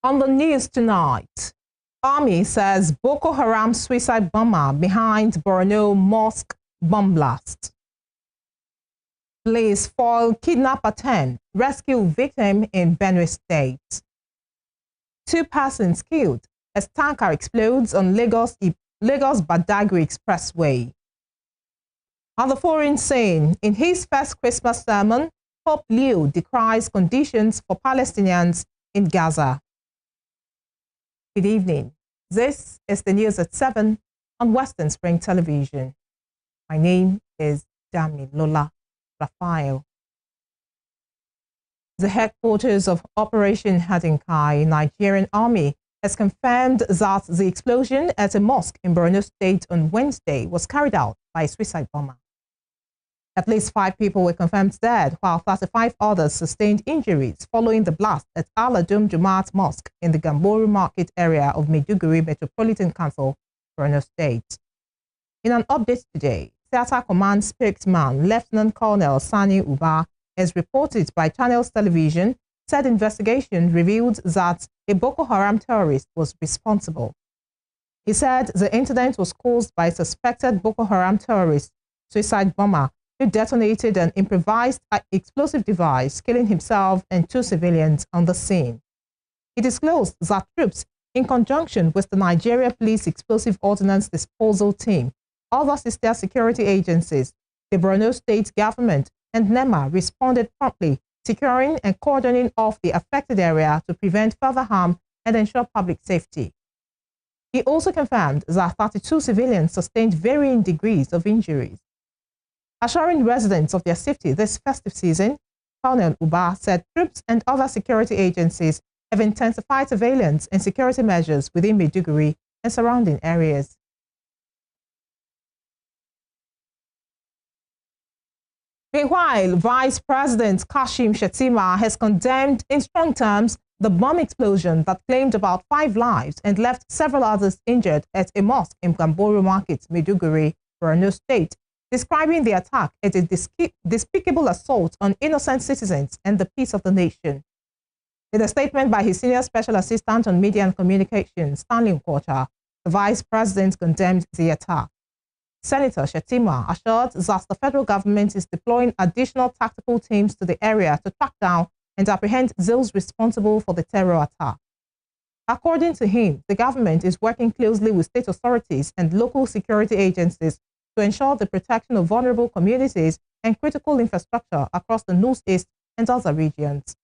On the news tonight, Army says Boko Haram suicide bomber behind Borno Mosque bomb blast. Police foil kidnap attempt, rescue victim in Borno State. 2 persons killed as tanker explodes on Lagos-Badagry Expressway. On the foreign scene, in his first Christmas sermon, Pope Leo decries conditions for Palestinians in Gaza. Good evening. This is the news at 7 on Western Spring Television. My name is Damilola Raphael. The headquarters of Operation Hadinkai, Nigerian Army, has confirmed that the explosion at a mosque in Borno State on Wednesday was carried out by a suicide bomber. At least 5 people were confirmed dead, while 35 others sustained injuries following the blast at Al-Adum Jumaat Mosque in the Gamboru Market area of Maiduguri Metropolitan Council, Borno State. In an update today, Theatre Command spokesman Lieutenant Colonel Sani Uba, as reported by Channels Television, said investigation revealed that a Boko Haram terrorist was responsible. He said the incident was caused by a suspected Boko Haram terrorist suicide bomber who detonated an improvised explosive device, killing himself and 2 civilians on the scene. He disclosed that troops, in conjunction with the Nigeria Police Explosive Ordnance Disposal Team, other sister security agencies, the Borno State government, and NEMA responded promptly, securing and cordoning off the affected area to prevent further harm and ensure public safety. He also confirmed that 32 civilians sustained varying degrees of injuries. Assuring residents of their safety this festive season, Colonel Uba said troops and other security agencies have intensified surveillance and security measures within Maiduguri and surrounding areas. Meanwhile, Vice President Kashim Shettima has condemned in strong terms the bomb explosion that claimed about 5 lives and left several others injured at a mosque in Gamboru Market, Maiduguri, Borno State, describing the attack as a despicable assault on innocent citizens and the peace of the nation. In a statement by his Senior Special Assistant on Media and Communications, Stanley Nkwocha, the Vice President condemned the attack. Senator Shettima assured that the federal government is deploying additional tactical teams to the area to track down and apprehend those responsible for the terror attack. According to him, the government is working closely with state authorities and local security agencies to ensure the protection of vulnerable communities and critical infrastructure across the Northeast and other regions.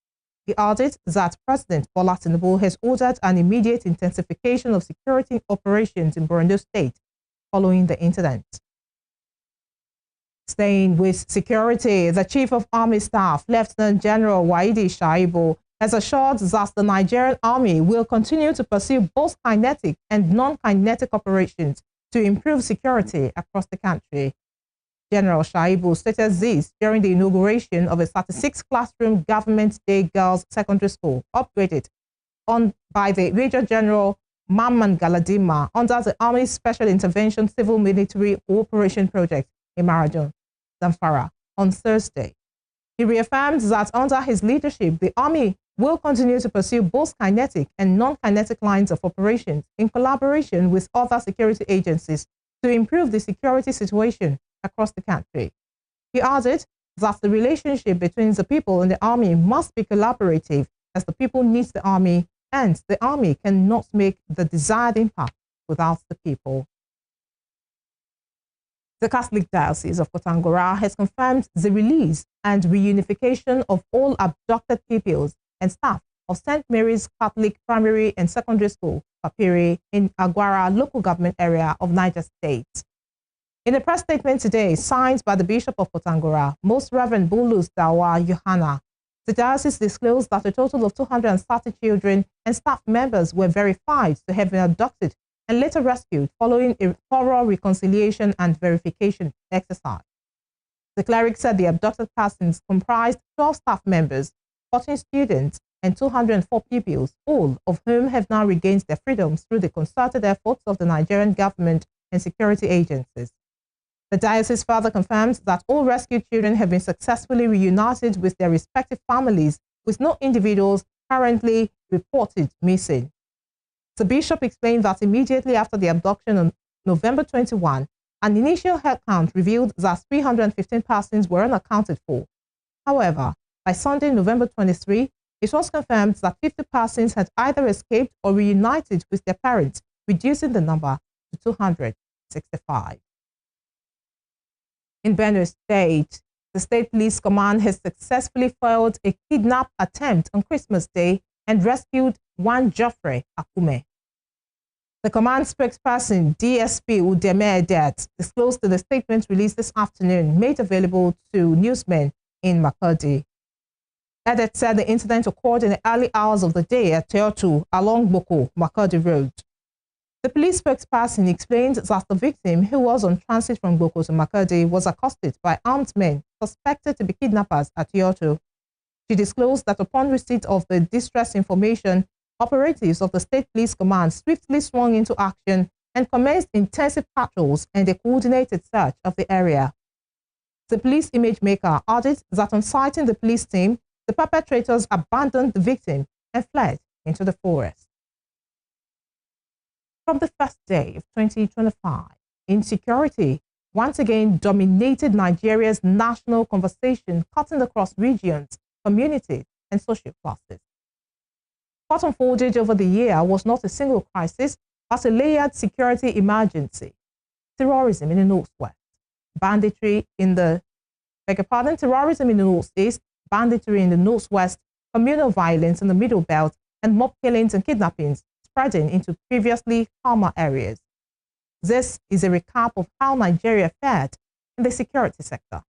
He added that President Bola Tinubu has ordered an immediate intensification of security operations in Borno State following the incident. Staying with security, the Chief of Army Staff, Lieutenant General Waidi Shaibu, has assured that the Nigerian Army will continue to pursue both kinetic and non-kinetic operations to improve security across the country. General Shaibu stated this during the inauguration of a 36-classroom Government Day Girls Secondary School, upgraded by the Major General Mamman Galadima under the Army's Special Intervention Civil Military Cooperation Project in Marathon, Zamfara, on Thursday. He reaffirmed that under his leadership, the Army will continue to pursue both kinetic and non-kinetic lines of operations in collaboration with other security agencies to improve the security situation across the country. He added that the relationship between the people and the Army must be collaborative, as the people need the Army and the Army cannot make the desired impact without the people. The Catholic Diocese of Kotangora has confirmed the release and reunification of all abducted pupils and staff of St. Mary's Catholic Primary and Secondary School, Papiri, in Agwara local government area of Niger State. In a press statement today, signed by the Bishop of Kotangora, Most Reverend Bulus Dawa Yohana, the diocese disclosed that a total of 230 children and staff members were verified to have been abducted and later rescued following a thorough reconciliation and verification exercise. The cleric said the abducted persons comprised 12 staff members, 14 students, and 204 pupils, all of whom have now regained their freedoms through the concerted efforts of the Nigerian government and security agencies. The diocese further confirms that all rescued children have been successfully reunited with their respective families, with no individuals currently reported missing. The bishop explained that immediately after the abduction on November 21, an initial head count revealed that 315 persons were unaccounted for. However, by Sunday, November 23, it was confirmed that 50 persons had either escaped or reunited with their parents, reducing the number to 265. In Borno State, the State Police Command has successfully foiled a kidnap attempt on Christmas Day and rescued one Geoffrey Akume. The command spokesperson, DSP Udeme Edet, disclosed in a statement released this afternoon, made available to newsmen in Makurdi. Edet said the incident occurred in the early hours of the day at Teotu along Boko Makurdi Road. The police spokesperson explained that the victim, who was on transit from Boko to Makurdi, was accosted by armed men suspected to be kidnappers at Teotu. She disclosed that upon receipt of the distress information, operatives of the State Police Command swiftly swung into action and commenced intensive patrols and a coordinated search of the area. The police image maker added that on sighting the police team, the perpetrators abandoned the victim and fled into the forest. From the first day of 2025, insecurity once again dominated Nigeria's national conversation, cutting across regions, communities, and social classes. What unfolded over the year was not a single crisis, but a layered security emergency. Terrorism in the Northwest, banditry in the, terrorism in the Northeast, banditry in the Northwest, communal violence in the Middle Belt, and mob killings and kidnappings spreading into previously calmer areas. This is a recap of how Nigeria fared in the security sector.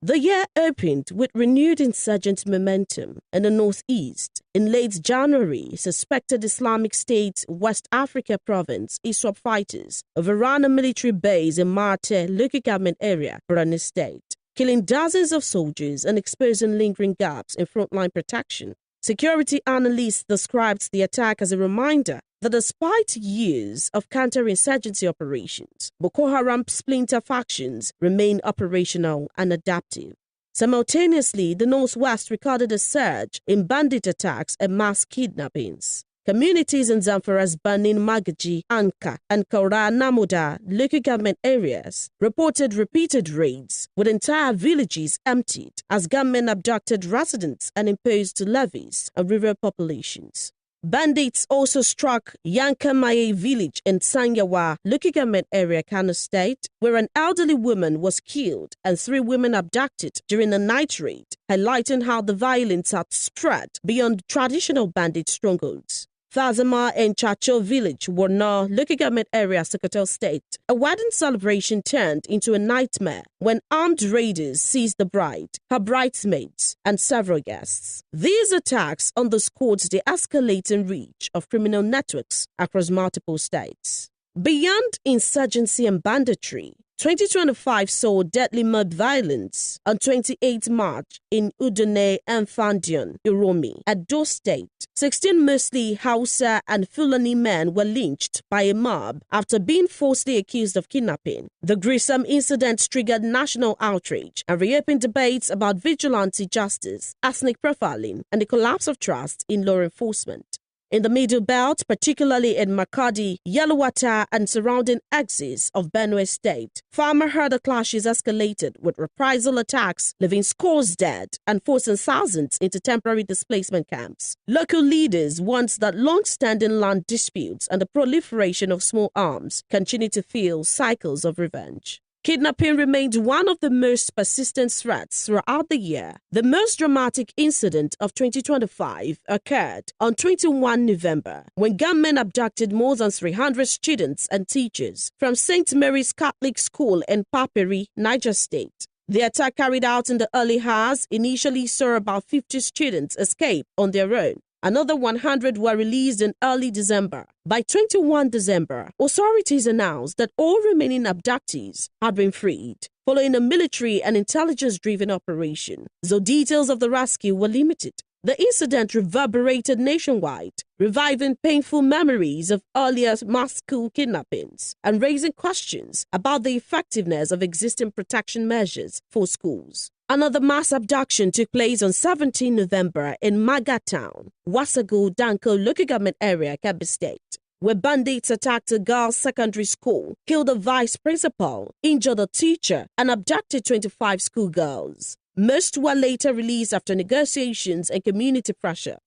The year opened with renewed insurgent momentum in the northeast. In late January, suspected Islamic State West Africa province ISWAP fighters overran a military base in Marte, local government area, Borno State, killing dozens of soldiers and exposing lingering gaps in frontline protection. Security analysts described the attack as a reminder that despite years of counterinsurgency operations, Boko Haram splinter factions remain operational and adaptive. Simultaneously, the Northwest recorded a surge in bandit attacks and mass kidnappings. Communities in Zamfara's Banin Magaji, Anka, and Kaura Namoda local government areas reported repeated raids, with entire villages emptied as gunmen abducted residents and imposed levies on rural populations. Bandits also struck Yankamaye village in Sanyawa, local government area, Kano State, where an elderly woman was killed and 3 women abducted during a night raid, highlighting how the violence had spread beyond traditional bandit strongholds. Thazama and Chacho village, Borno, local government area, Sokoto State. A wedding celebration turned into a nightmare when armed raiders seized the bride, her bridesmaids, and several guests. These attacks underscored the escalating reach of criminal networks across multiple states. Beyond insurgency and banditry, 2025 saw deadly mob violence on 28 March in Udone and Fandion, Uromi, Edo State. 16 mostly Hausa and Fulani men were lynched by a mob after being falsely accused of kidnapping. The gruesome incident triggered national outrage and reopened debates about vigilante justice, ethnic profiling, and the collapse of trust in law enforcement. In the Middle Belt, particularly in Makurdi, Yellowater, and surrounding axes of Borno State, farmer-herder clashes escalated with reprisal attacks, leaving scores dead and forcing thousands into temporary displacement camps. Local leaders warned that long-standing land disputes and the proliferation of small arms continue to fuel cycles of revenge. Kidnapping remained one of the most persistent threats throughout the year. The most dramatic incident of 2025 occurred on 21 November when gunmen abducted more than 300 students and teachers from St. Mary's Catholic School in Papiri, Niger State. The attack carried out in the early hours initially saw about 50 students escape on their own. Another 100 were released in early December. By 21 December, authorities announced that all remaining abductees had been freed, following a military and intelligence-driven operation, though details of the rescue were limited. The incident reverberated nationwide, reviving painful memories of earlier mass school kidnappings and raising questions about the effectiveness of existing protection measures for schools. Another mass abduction took place on 17 November in Maga Town, Wasagu, Danko local government area, Kebbi State, where bandits attacked a girls' secondary school, killed a vice principal, injured a teacher, and abducted 25 schoolgirls. Most were later released after negotiations and community pressure.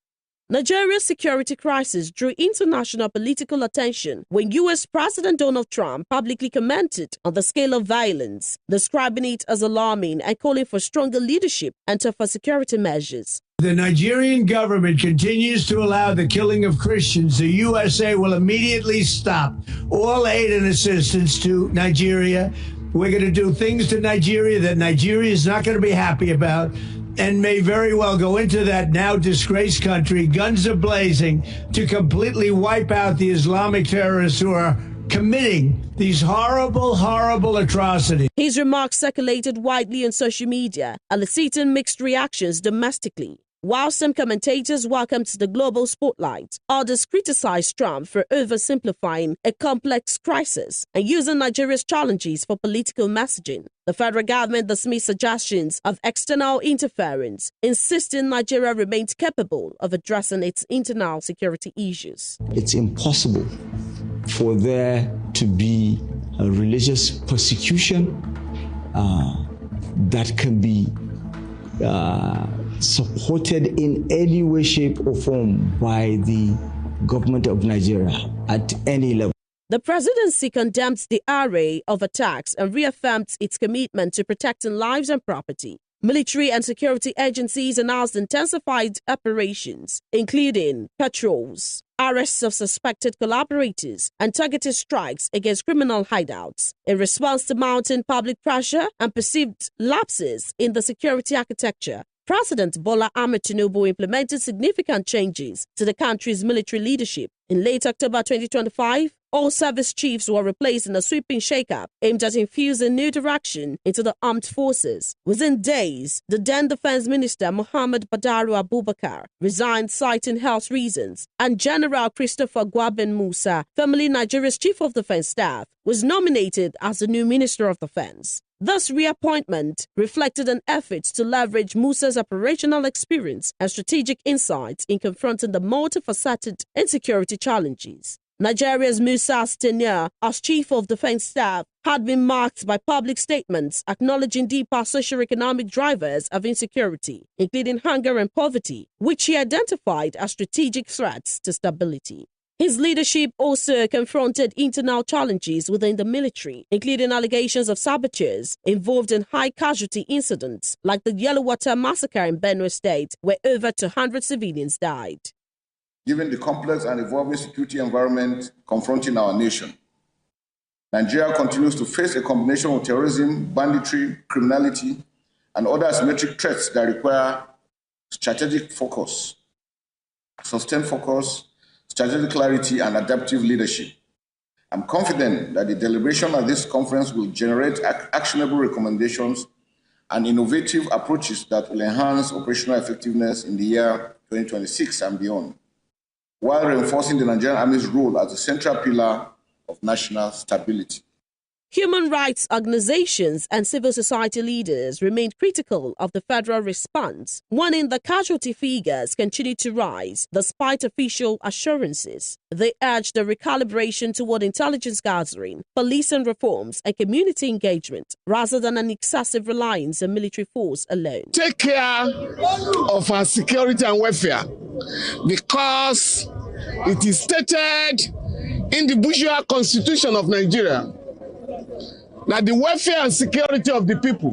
Nigeria's security crisis drew international political attention when U.S. President Donald Trump publicly commented on the scale of violence, describing it as alarming and calling for stronger leadership and tougher security measures. The Nigerian government continues to allow the killing of Christians. The USA will immediately stop all aid and assistance to Nigeria. We're going to do things to Nigeria that Nigeria is not going to be happy about and may very well go into that now disgraced country, guns are blazing, to completely wipe out the Islamic terrorists who are committing these horrible, horrible atrocities. His remarks circulated widely on social media, eliciting mixed reactions domestically. While some commentators welcomed the global spotlight, others criticized Trump for oversimplifying a complex crisis and using Nigeria's challenges for political messaging. The federal government dismissed suggestions of external interference, insisting Nigeria remains capable of addressing its internal security issues. It's impossible for there to be a religious persecution that can be supported in any way, shape, or form by the government of Nigeria at any level. The presidency condemned the array of attacks and reaffirmed its commitment to protecting lives and property. Military and security agencies announced intensified operations, including patrols, arrests of suspected collaborators, and targeted strikes against criminal hideouts in response to mounting public pressure and perceived lapses in the security architecture. President Bola Ahmed Tinubu implemented significant changes to the country's military leadership. In late October 2025, all service chiefs were replaced in a sweeping shake-up aimed at infusing new direction into the armed forces. Within days, the then Defense Minister Muhammad Badaru Abubakar resigned citing health reasons, and General Christopher Gwaben Musa, formerly Nigeria's Chief of Defense Staff, was nominated as the new Minister of Defense. This reappointment reflected an effort to leverage Musa's operational experience and strategic insights in confronting the multifaceted insecurity challenges. Nigeria's Musa's tenure as Chief of Defense Staff had been marked by public statements acknowledging deeper socioeconomic drivers of insecurity, including hunger and poverty, which he identified as strategic threats to stability. His leadership also confronted internal challenges within the military, including allegations of saboteurs involved in high-casualty incidents like the Yellowwater massacre in Borno State, where over 200 civilians died. Given the complex and evolving security environment confronting our nation, Nigeria continues to face a combination of terrorism, banditry, criminality, and other asymmetric threats that require strategic focus, sustained focus, strategic clarity, and adaptive leadership. I'm confident that the deliberation at this conference will generate actionable recommendations and innovative approaches that will enhance operational effectiveness in the year 2026 and beyond, while reinforcing the Nigerian Army's role as a central pillar of national stability. Human rights organizations and civil society leaders remained critical of the federal response, warning the casualty figures continue to rise despite official assurances. They urged a recalibration toward intelligence gathering, policing reforms, and community engagement, rather than an excessive reliance on military force alone. Take care of our security and welfare, because it is stated in the bourgeois constitution of Nigeria that the welfare and security of the people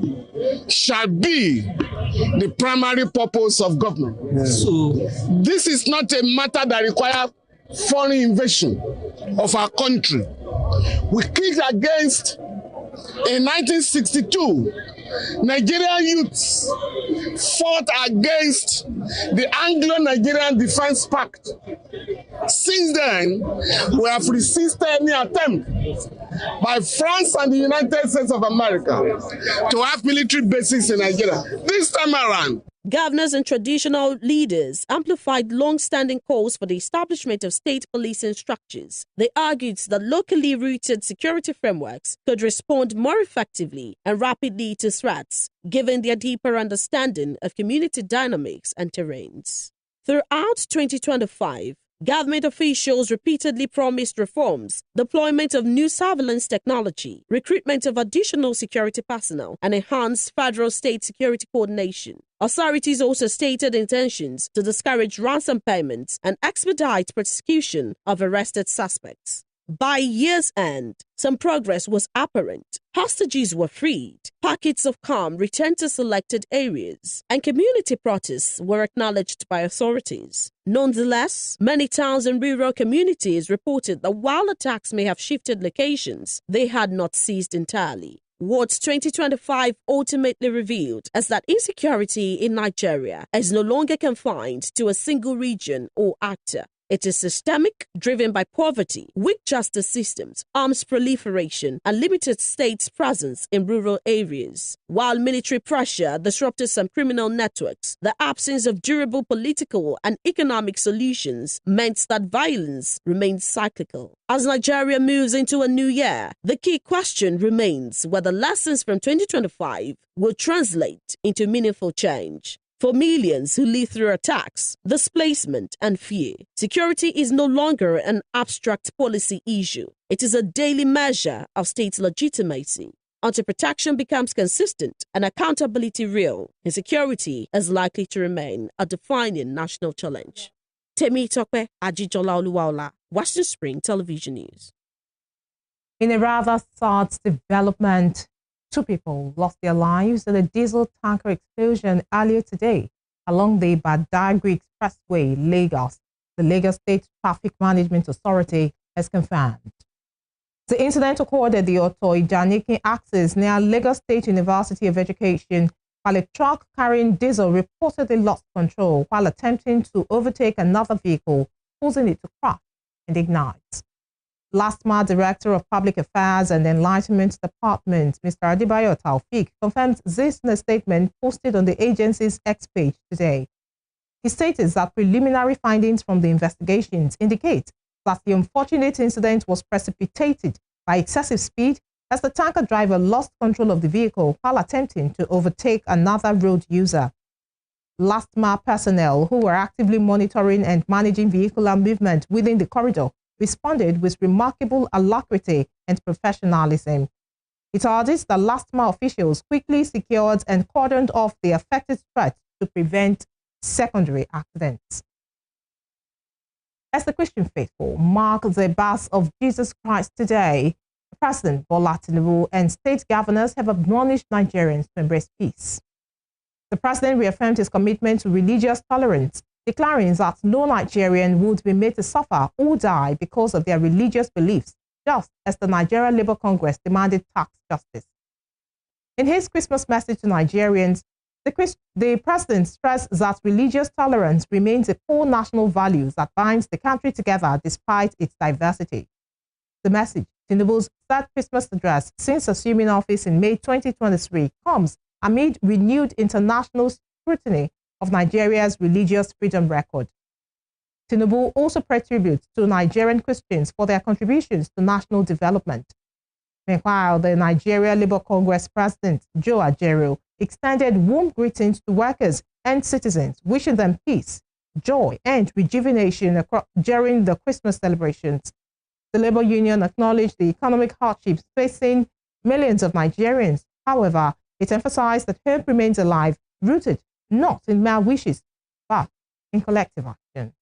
shall be the primary purpose of government. Yeah. So this is not a matter that requires foreign invasion of our country. We kicked against, in 1962, Nigerian youths fought against the Anglo-Nigerian Defense Pact. Since then, we have resisted any attempt by France and the United States of America to have military bases in Nigeria. This time around, Governors and traditional leaders amplified long-standing calls for the establishment of state policing structures. They argued that locally rooted security frameworks could respond more effectively and rapidly to threats, given their deeper understanding of community dynamics and terrains. Throughout 2025, government officials repeatedly promised reforms, deployment of new surveillance technology, recruitment of additional security personnel, and enhanced federal-state security coordination. Authorities also stated intentions to discourage ransom payments and expedite prosecution of arrested suspects. By year's end, some progress was apparent. Hostages were freed, pockets of calm returned to selected areas, and community protests were acknowledged by authorities. Nonetheless, many towns and rural communities reported that while attacks may have shifted locations, they had not ceased entirely. What 2025 ultimately revealed is that insecurity in Nigeria is no longer confined to a single region or actor. It is systemic, driven by poverty, weak justice systems, arms proliferation, and limited state presence in rural areas. While military pressure disrupted some criminal networks, the absence of durable political and economic solutions meant that violence remains cyclical. As Nigeria moves into a new year, the key question remains whether lessons from 2025 will translate into meaningful change. For millions who live through attacks, displacement, and fear, security is no longer an abstract policy issue. It is a daily measure of state legitimacy. Until protection becomes consistent and accountability real, insecurity is likely to remain a defining national challenge. Temi Tokpe Ajijola Oluwaola, Western Spring Television News. In a rather sad development, 2 people lost their lives in a diesel tanker explosion earlier today along the Badagry Expressway, Lagos. The Lagos State Traffic Management Authority has confirmed. The incident occurred at the Oto-Ijaniki axis near Lagos State University of Education while a truck carrying diesel reportedly lost control while attempting to overtake another vehicle, causing it to crash and ignite. LASTMA Director of Public Affairs and Enlightenment Department, Mr. Adebayo Taufik, confirmed this in a statement posted on the agency's X page today. He stated that preliminary findings from the investigations indicate that the unfortunate incident was precipitated by excessive speed as the tanker driver lost control of the vehicle while attempting to overtake another road user. LASTMA personnel who were actively monitoring and managing vehicular movement within the corridor responded with remarkable alacrity and professionalism. It argues that LASTMA officials quickly secured and cordoned off the affected stretch to prevent secondary accidents. As the Christian faithful mark the birth of Jesus Christ today, President Bola Tinubu and state governors have admonished Nigerians to embrace peace. The president reaffirmed his commitment to religious tolerance, declaring that no Nigerian would be made to suffer or die because of their religious beliefs, just as the Nigerian Labour Congress demanded tax justice. In his Christmas message to Nigerians, the president stressed that religious tolerance remains a core national value that binds the country together despite its diversity. The message, Tinubu's third Christmas address since assuming office in May 2023, comes amid renewed international scrutiny of Nigeria's religious freedom record. Tinubu also paid tribute to Nigerian Christians for their contributions to national development. Meanwhile, the Nigeria Labour Congress President, Joe Ajaero, extended warm greetings to workers and citizens, wishing them peace, joy, and rejuvenation during the Christmas celebrations. The Labour Union acknowledged the economic hardships facing millions of Nigerians. However, it emphasized that hope remains alive, rooted not in mere wishes, but in collective action.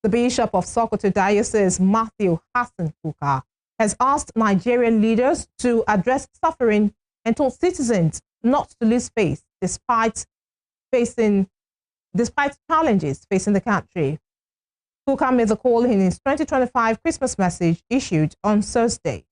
The Bishop of Sokoto Diocese, Matthew Hassan Kuka, has asked Nigerian leaders to address suffering and told citizens not to lose faith despite challenges facing the country. Kuka made the call in his 2025 Christmas message issued on Thursday.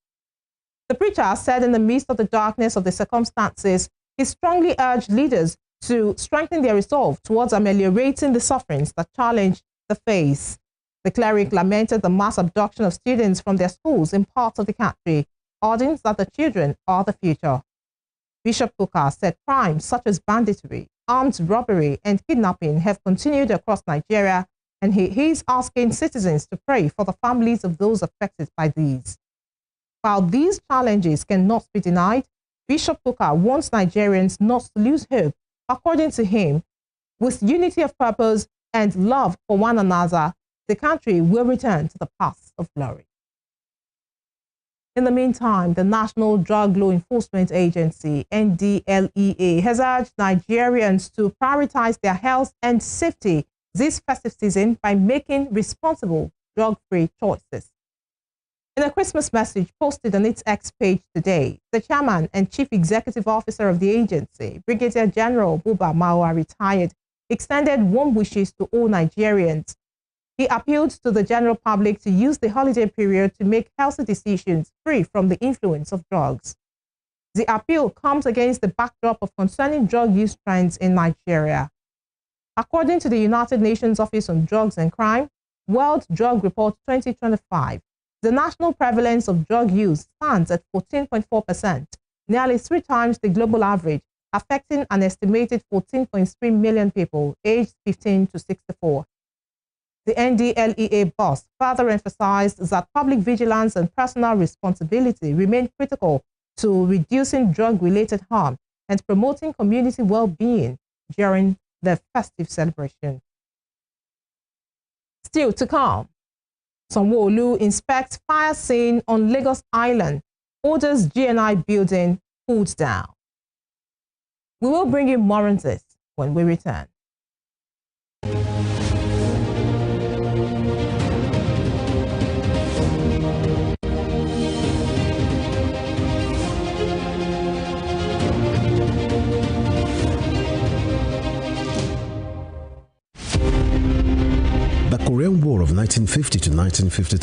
The preacher said in the midst of the darkness of the circumstances, he strongly urged leaders to strengthen their resolve towards ameliorating the sufferings that challenge the faith. The cleric lamented the mass abduction of students from their schools in parts of the country, urging that the children are the future. Bishop Tuka said crimes such as banditry, armed robbery, and kidnapping have continued across Nigeria, and he is asking citizens to pray for the families of those affected by these. While these challenges cannot be denied, Bishop Tuka wants Nigerians not to lose hope. According to him, with unity of purpose and love for one another, the country will return to the path of glory. In the meantime, the National Drug Law Enforcement Agency, NDLEA, has urged Nigerians to prioritize their health and safety this festive season by making responsible drug-free choices. In a Christmas message posted on its X page today, the chairman and chief executive officer of the agency, Brigadier General Buba Mawa, retired, extended warm wishes to all Nigerians. He appealed to the general public to use the holiday period to make healthy decisions free from the influence of drugs. The appeal comes against the backdrop of concerning drug use trends in Nigeria. According to the United Nations Office on Drugs and Crime, World Drug Report 2025, the national prevalence of drug use stands at 14.4%, nearly 3 times the global average, affecting an estimated 14.3 million people aged 15 to 64. The NDLEA boss further emphasized that public vigilance and personal responsibility remain critical to reducing drug-related harm and promoting community well-being during the festive celebration. Still to come, Sanwo-Olu inspects fire scene on Lagos Island, orders GNI building pulled down. We will bring you more on this when we return. The Korean War of 1950 to 1953